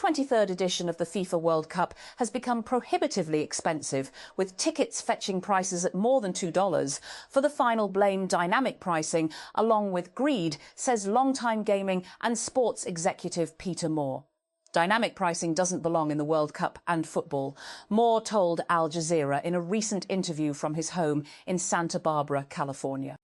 23rd edition of the FIFA World Cup has become prohibitively expensive, with tickets fetching prices at more than $2. For the final, blame dynamic pricing, along with greed, says longtime gaming and sports executive Peter Moore. Dynamic pricing doesn't belong in the World Cup and football, Moore told Al Jazeera in a recent interview from his home in Santa Barbara, California.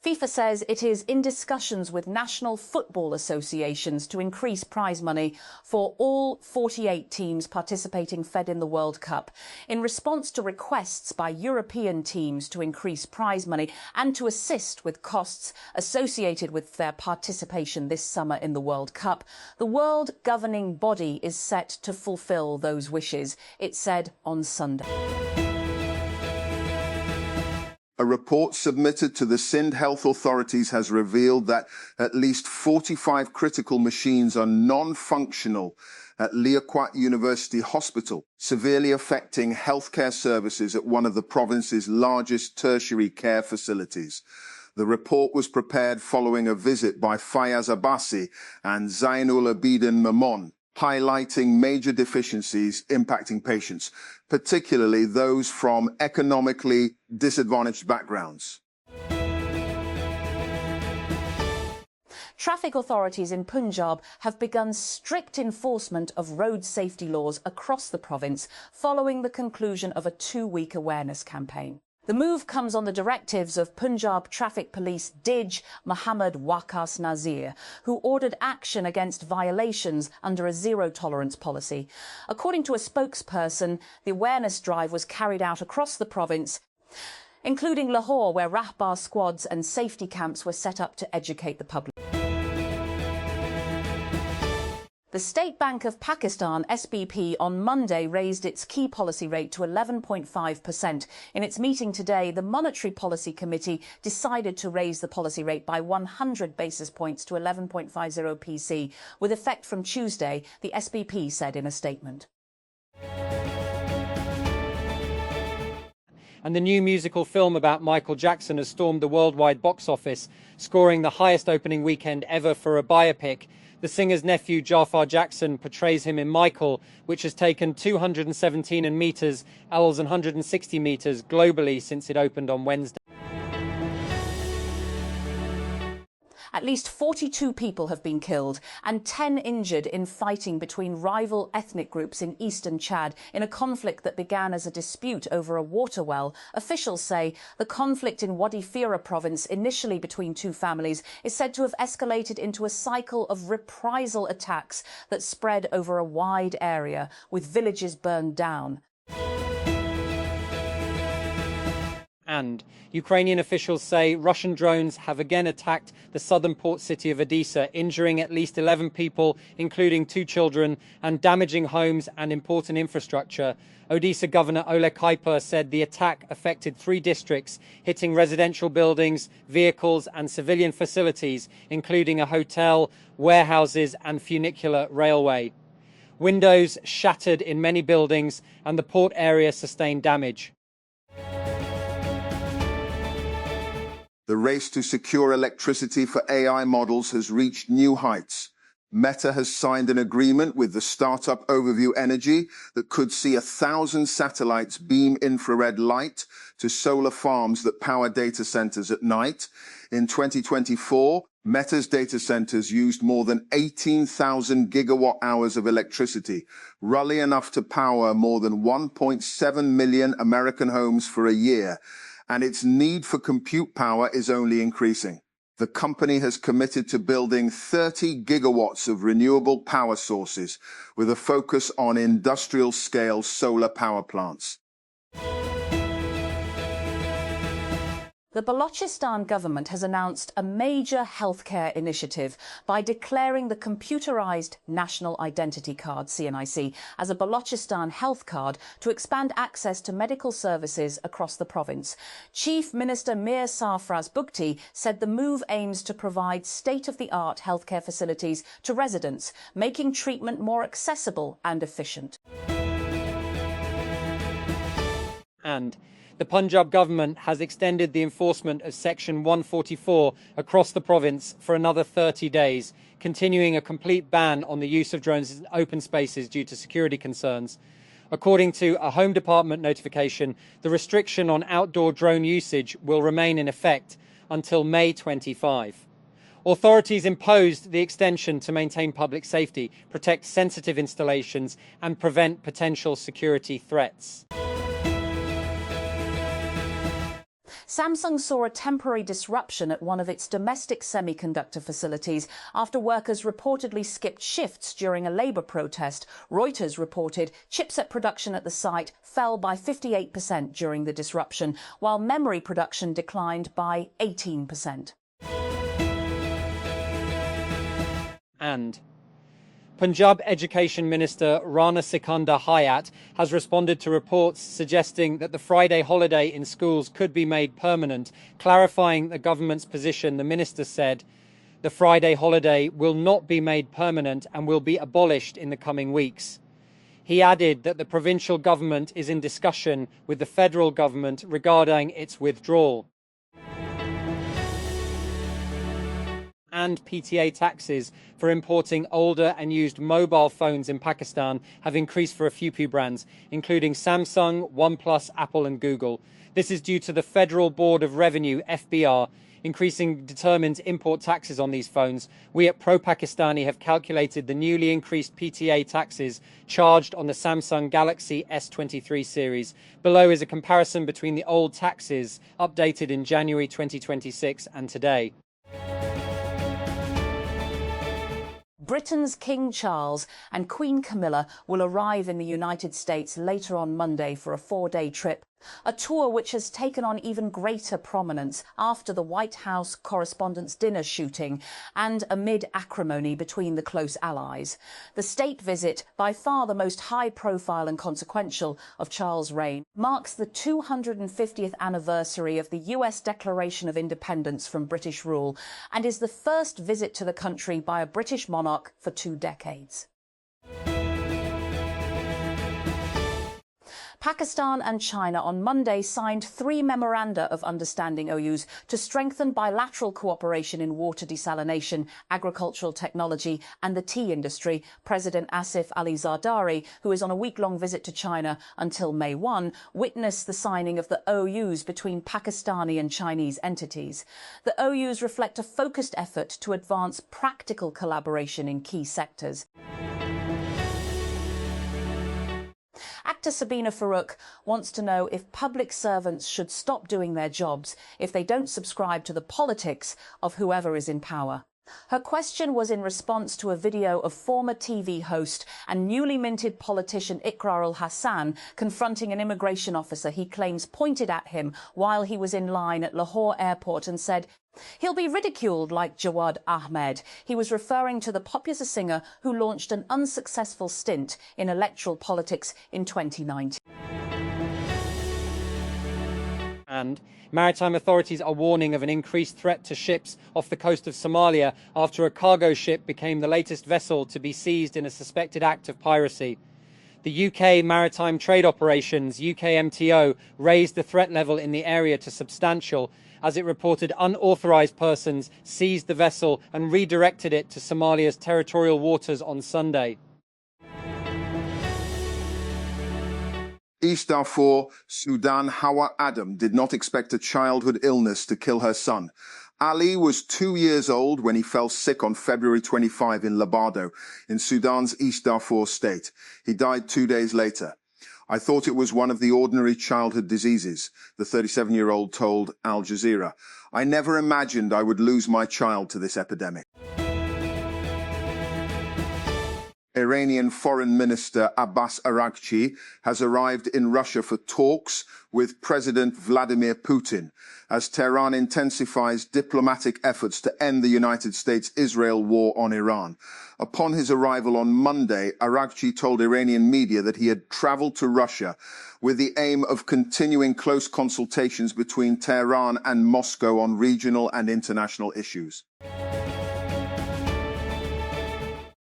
FIFA says it is in discussions with national football associations to increase prize money for all 48 teams participating in the World Cup, in response to requests by European teams to increase prize money and to assist with costs associated with their participation this summer in the World Cup. The world governing body is set to fulfil those wishes, it said on Sunday. A report submitted to the Sindh health authorities has revealed that at least 45 critical machines are non-functional at Liaquat University Hospital, severely affecting healthcare services at one of the province's largest tertiary care facilities. The report was prepared following a visit by Fayaz Abbasi and Zainul Abidin Mamon, highlighting major deficiencies impacting patients, particularly those from economically disadvantaged backgrounds. Traffic authorities in Punjab have begun strict enforcement of road safety laws across the province following the conclusion of a 2-week awareness campaign. The move comes on the directives of Punjab Traffic Police Dij Mohammad Waqas Nazir, who ordered action against violations under a zero-tolerance policy. According to a spokesperson, the awareness drive was carried out across the province, including Lahore, where Rahbar squads and safety camps were set up to educate the public. The State Bank of Pakistan, SBP, on Monday raised its key policy rate to 11.5%. In its meeting today, the Monetary Policy Committee decided to raise the policy rate by 100 basis points to 11.50 PC, with effect from Tuesday, the SBP said in a statement. And the new musical film about Michael Jackson has stormed the worldwide box office, scoring the highest opening weekend ever for a biopic. The singer's nephew, Jafar Jackson, portrays him in Michael, which has taken 217 meters, owls and 160 meters globally since it opened on Wednesday. At least 42 people have been killed and 10 injured in fighting between rival ethnic groups in eastern Chad in a conflict that began as a dispute over a water well. Officials say the conflict in Wadi Fira province, initially between two families, is said to have escalated into a cycle of reprisal attacks that spread over a wide area, with villages burned down. And Ukrainian officials say Russian drones have again attacked the southern port city of Odessa, injuring at least 11 people, including 2 children, and damaging homes and important infrastructure. Odessa Governor Oleg Kuiper said the attack affected 3 districts, hitting residential buildings, vehicles and civilian facilities, including a hotel, warehouses and funicular railway. Windows shattered in many buildings and the port area sustained damage. The race to secure electricity for AI models has reached new heights. Meta has signed an agreement with the startup Overview Energy that could see 1,000 satellites beam infrared light to solar farms that power data centers at night. In 2024, Meta's data centers used more than 18,000 gigawatt hours of electricity, roughly enough to power more than 1.7 million American homes for a year. And its need for compute power is only increasing. The company has committed to building 30 gigawatts of renewable power sources, with a focus on industrial-scale solar power plants. The Balochistan government has announced a major healthcare initiative by declaring the computerized National Identity Card, CNIC, as a Balochistan health card to expand access to medical services across the province. Chief Minister Mir Sarfraz Bugti said the move aims to provide state-of-the-art healthcare facilities to residents, making treatment more accessible and efficient. And the Punjab government has extended the enforcement of Section 144 across the province for another 30 days, continuing a complete ban on the use of drones in open spaces due to security concerns. According to a Home Department notification, the restriction on outdoor drone usage will remain in effect until May 25. Authorities imposed the extension to maintain public safety, protect sensitive installations, and prevent potential security threats. Samsung saw a temporary disruption at one of its domestic semiconductor facilities after workers reportedly skipped shifts during a labour protest. Reuters reported chipset production at the site fell by 58% during the disruption, while memory production declined by 18%. And Punjab Education Minister Rana Sikandar Hayat has responded to reports suggesting that the Friday holiday in schools could be made permanent. Clarifying the government's position, the minister said the Friday holiday will not be made permanent and will be abolished in the coming weeks. He added that the provincial government is in discussion with the federal government regarding its withdrawal. And PTA taxes for importing older and used mobile phones in Pakistan have increased for a few brands, including Samsung, OnePlus, Apple and Google. This is due to the Federal Board of Revenue, FBR, increasing determined import taxes on these phones. We at Pro-Pakistani have calculated the newly increased PTA taxes charged on the Samsung Galaxy S23 series. Below is a comparison between the old taxes updated in January 2026 and today. Britain's King Charles and Queen Camilla will arrive in the United States later on Monday for a 4-day trip, a tour which has taken on even greater prominence after the White House Correspondents' Dinner shooting and amid acrimony between the close allies. The state visit, by far the most high-profile and consequential of Charles' reign, marks the 250th anniversary of the US Declaration of Independence from British rule and is the first visit to the country by a British monarch for 2 decades. Pakistan and China on Monday signed 3 memoranda of understanding (MOUs) to strengthen bilateral cooperation in water desalination, agricultural technology and the tea industry. President Asif Ali Zardari, who is on a week-long visit to China until May 1, witnessed the signing of the MOUs between Pakistani and Chinese entities. The MOUs reflect a focused effort to advance practical collaboration in key sectors. Actor Sabina Farouk wants to know if public servants should stop doing their jobs if they don't subscribe to the politics of whoever is in power. Her question was in response to a video of former TV host and newly minted politician Iqrar al-Hassan confronting an immigration officer he claims pointed at him while he was in line at Lahore airport and said, "He'll be ridiculed like Jawad Ahmed." He was referring to the popular singer who launched an unsuccessful stint in electoral politics in 2019. And maritime authorities are warning of an increased threat to ships off the coast of Somalia after a cargo ship became the latest vessel to be seized in a suspected act of piracy. The UK Maritime Trade Operations, UKMTO, raised the threat level in the area to substantial as it reported unauthorised persons seized the vessel and redirected it to Somalia's territorial waters on Sunday. East Darfur, Sudan, Hawa Adam did not expect a childhood illness to kill her son. Ali was 2 years old when he fell sick on February 25 in Labado, in Sudan's East Darfur state. He died 2 days later. "I thought it was one of the ordinary childhood diseases," the 37-year-old told Al Jazeera. "I never imagined I would lose my child to this epidemic." Iranian Foreign Minister Abbas Araghchi has arrived in Russia for talks with President Vladimir Putin as Tehran intensifies diplomatic efforts to end the United States-Israel war on Iran. Upon his arrival on Monday, Araghchi told Iranian media that he had traveled to Russia with the aim of continuing close consultations between Tehran and Moscow on regional and international issues.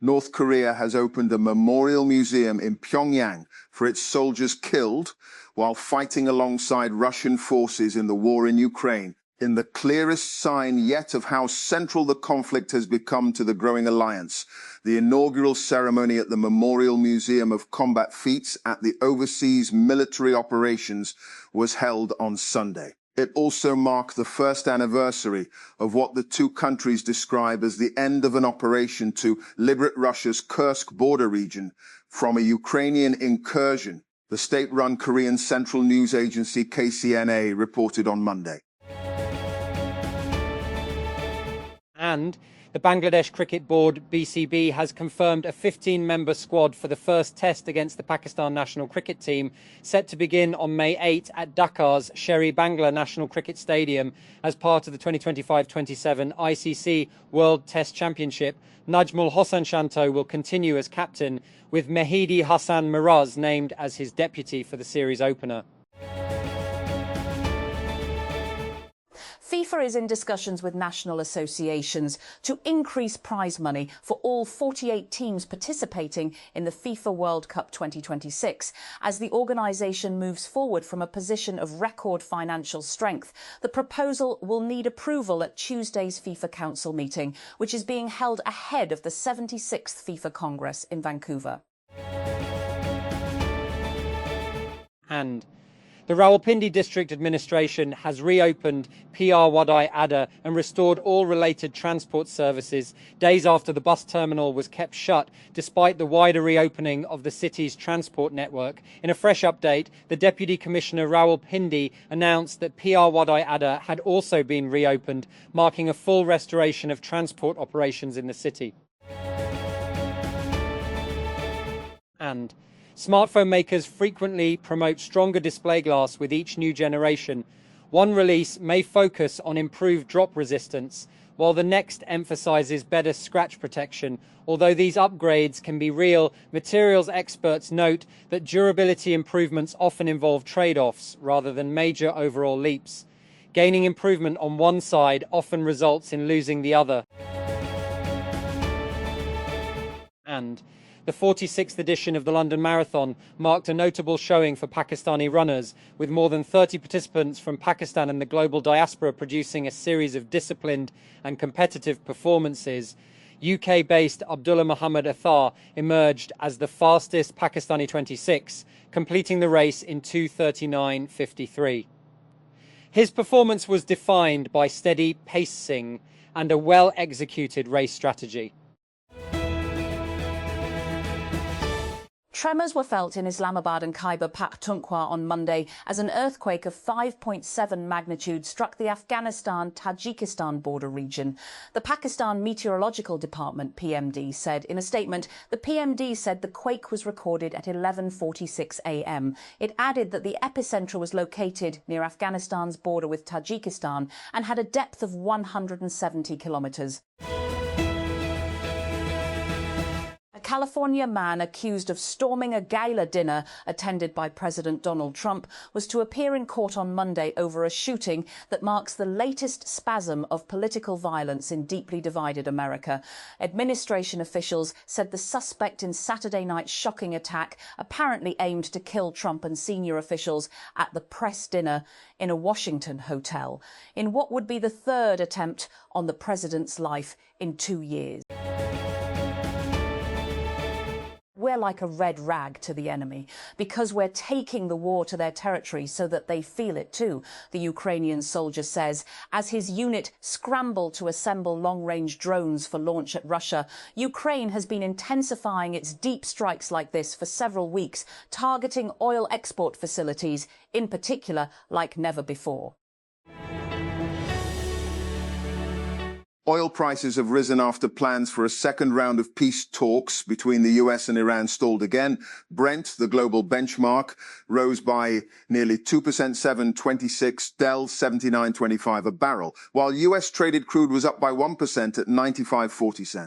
North Korea has opened a memorial museum in Pyongyang for its soldiers killed while fighting alongside Russian forces in the war in Ukraine, in the clearest sign yet of how central the conflict has become to the growing alliance. The inaugural ceremony at the Memorial Museum of Combat Feats at the Overseas Military Operations was held on Sunday. It also marked the first anniversary of what the two countries describe as the end of an operation to liberate Russia's Kursk border region from a Ukrainian incursion, the state-run Korean Central News Agency KCNA reported on Monday. And the Bangladesh Cricket Board, BCB, has confirmed a 15-member squad for the first test against the Pakistan national cricket team, set to begin on May 8 at Dhakar's Sher-e-Bangla National Cricket Stadium as part of the 2025-27 ICC World Test Championship. Najmul Hossain Shanto will continue as captain, with Mehdi Hassan Miraz named as his deputy for the series opener. FIFA is in discussions with national associations to increase prize money for all 48 teams participating in the FIFA World Cup 2026. As the organisation moves forward from a position of record financial strength, the proposal will need approval at Tuesday's FIFA Council meeting, which is being held ahead of the 76th FIFA Congress in Vancouver. And the Rawalpindi District Administration has reopened PR Wadai Ada and restored all related transport services days after the bus terminal was kept shut despite the wider reopening of the city's transport network. In a fresh update, the Deputy Commissioner Rawalpindi announced that PR Wadai Ada had also been reopened, marking a full restoration of transport operations in the city. And smartphone makers frequently promote stronger display glass with each new generation. One release may focus on improved drop resistance, while the next emphasizes better scratch protection. Although these upgrades can be real, materials experts note that durability improvements often involve trade-offs rather than major overall leaps. Gaining improvement on one side often results in losing the other. And the 46th edition of the London Marathon marked a notable showing for Pakistani runners, with more than 30 participants from Pakistan and the global diaspora producing a series of disciplined and competitive performances. UK-based Abdullah Muhammad Athar emerged as the fastest Pakistani 26, completing the race in 2:39.53. His performance was defined by steady pacing and a well-executed race strategy. Tremors were felt in Islamabad and Khyber Pakhtunkhwa on Monday as an earthquake of 5.7 magnitude struck the Afghanistan-Tajikistan border region. The Pakistan Meteorological Department, PMD, said in a statement, the PMD said the quake was recorded at 11:46 a.m. It added that the epicenter was located near Afghanistan's border with Tajikistan and had a depth of 170 kilometers. A California man accused of storming a gala dinner attended by President Donald Trump was to appear in court on Monday over a shooting that marks the latest spasm of political violence in deeply divided America. Administration officials said the suspect in Saturday night's shocking attack apparently aimed to kill Trump and senior officials at the press dinner in a Washington hotel, in what would be the third attempt on the president's life in 2 years. We're like a red rag to the enemy because we're taking the war to their territory so that they feel it too, the Ukrainian soldier says, as his unit scrambled to assemble long-range drones for launch at Russia. Ukraine has been intensifying its deep strikes like this for several weeks, targeting oil export facilities, in particular, like never before. Oil prices have risen after plans for a second round of peace talks between the US and Iran stalled again. Brent, the global benchmark, rose by nearly 2%, $7.26, Dell $79.25 a barrel, while US traded crude was up by 1% at $95.40.